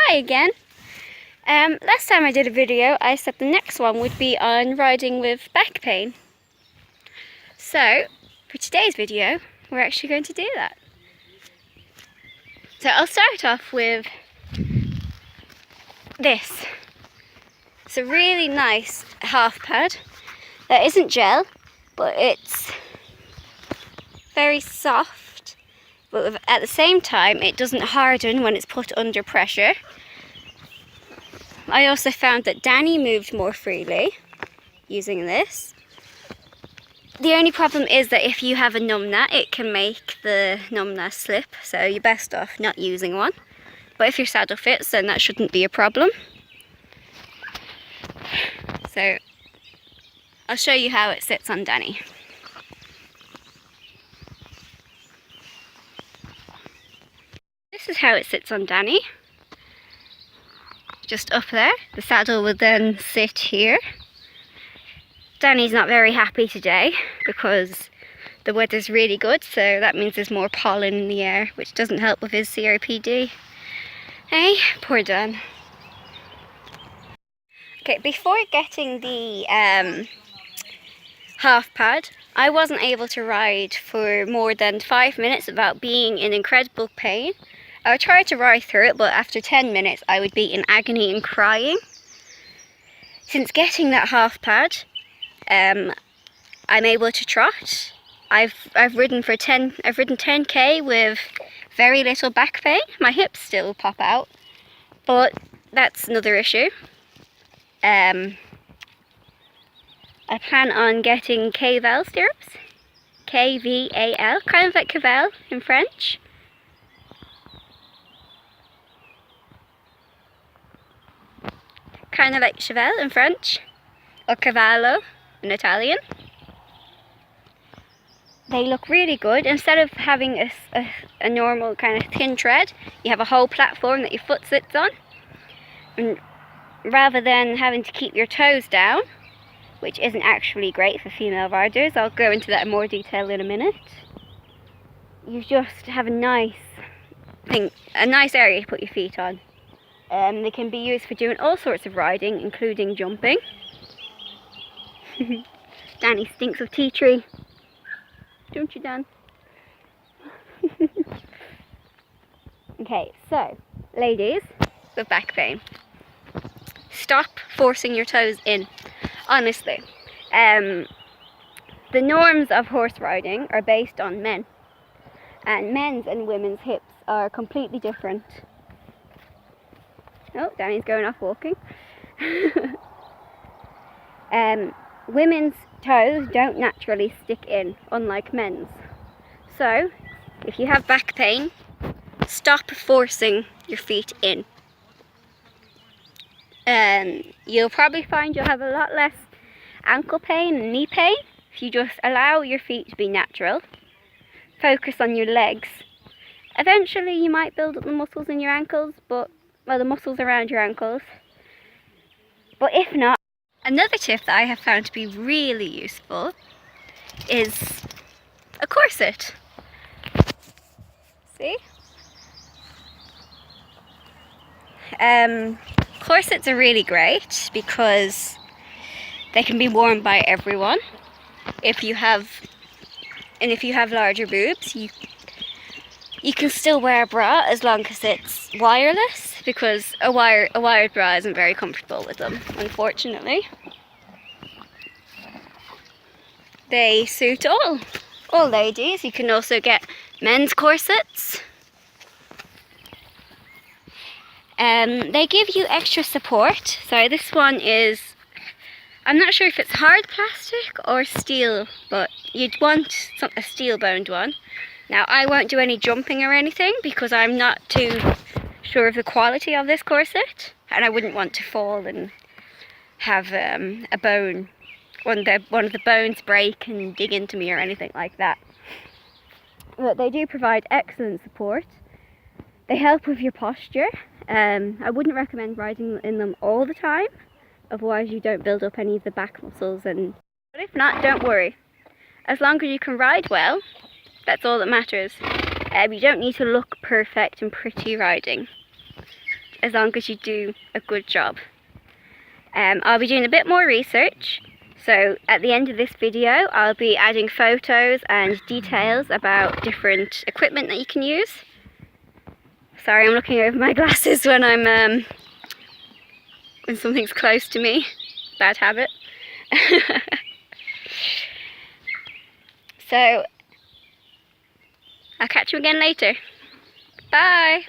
Hi again. Last time I did a video, I said the next one would be on riding with back pain. So, for today's video, we're actually going to do that. So I'll start off with this. It's a really nice half pad that isn't gel, but it's very soft, but at the same time it doesn't harden when it's put under pressure. I also found that Danny moved more freely using this. The only problem is that if you have a numbnut, it can make the numbnut slip, so you're best off not using one. But if your saddle fits, then that shouldn't be a problem. So I'll show you how it sits on Danny. This is how it sits on Danny. Just up there. The saddle would then sit here. Danny's not very happy today because the weather's really good, so that means there's more pollen in the air, which doesn't help with his COPD. Hey, poor Dan. Okay, before getting the half pad, I wasn't able to ride for more than 5 minutes without being in incredible pain. I would try to ride through it, but after 10 minutes I would be in agony and crying. Since getting that half pad, I'm able to trot. I've ridden 10k with very little back pain. My hips still pop out, but that's another issue. I plan on getting Kvall stirrups. K-V-A-L, kind of like Kvall in French. Kind of like cheval in French, or cavallo in Italian. They look really good. Instead of having a normal kind of thin tread, you have a whole platform that your foot sits on. And rather than having to keep your toes down, which isn't actually great for female riders, I'll go into that in more detail in a minute. You just have a nice area to put your feet on. They can be used for doing all sorts of riding, including jumping. Danny stinks of tea tree. Don't you, Dan? Okay, so, ladies with back pain, stop forcing your toes in. Honestly, the norms of horse riding are based on men, and men's and women's hips are completely different. Oh, Danny's going off walking. Women's toes don't naturally stick in, unlike men's. So, if you have back pain, stop forcing your feet in. You'll probably find you'll have a lot less ankle pain and knee pain if you just allow your feet to be natural. Focus on your legs. Eventually you might build up the muscles in your ankles, the muscles around your ankles. But if not, another tip that I have found to be really useful is a corset. See? Corsets are really great because they can be worn by everyone. If you have larger boobs, you can still wear a bra as long as it's wireless, because a wired bra isn't very comfortable with them, unfortunately. They suit all ladies. You can also get men's corsets. They give you extra support. So this one is, I'm not sure if it's hard plastic or steel, but you'd want a steel boned one. Now, I won't do any jumping or anything because I'm not too sure of the quality of this corset, and I wouldn't want to fall and have a bone, one of the bones break and dig into me or anything like that. But they do provide excellent support. They help with your posture. I wouldn't recommend riding in them all the time, otherwise you don't build up any of the back muscles. But if not, don't worry. As long as you can ride well, that's all that matters. You don't need to look perfect and pretty riding. as long as you do a good job. I'll be doing a bit more research, so at the end of this video I'll be adding photos and details about different equipment that you can use. Sorry, I'm looking over my glasses when when something's close to me. Bad habit. So I'll catch you again later. Bye!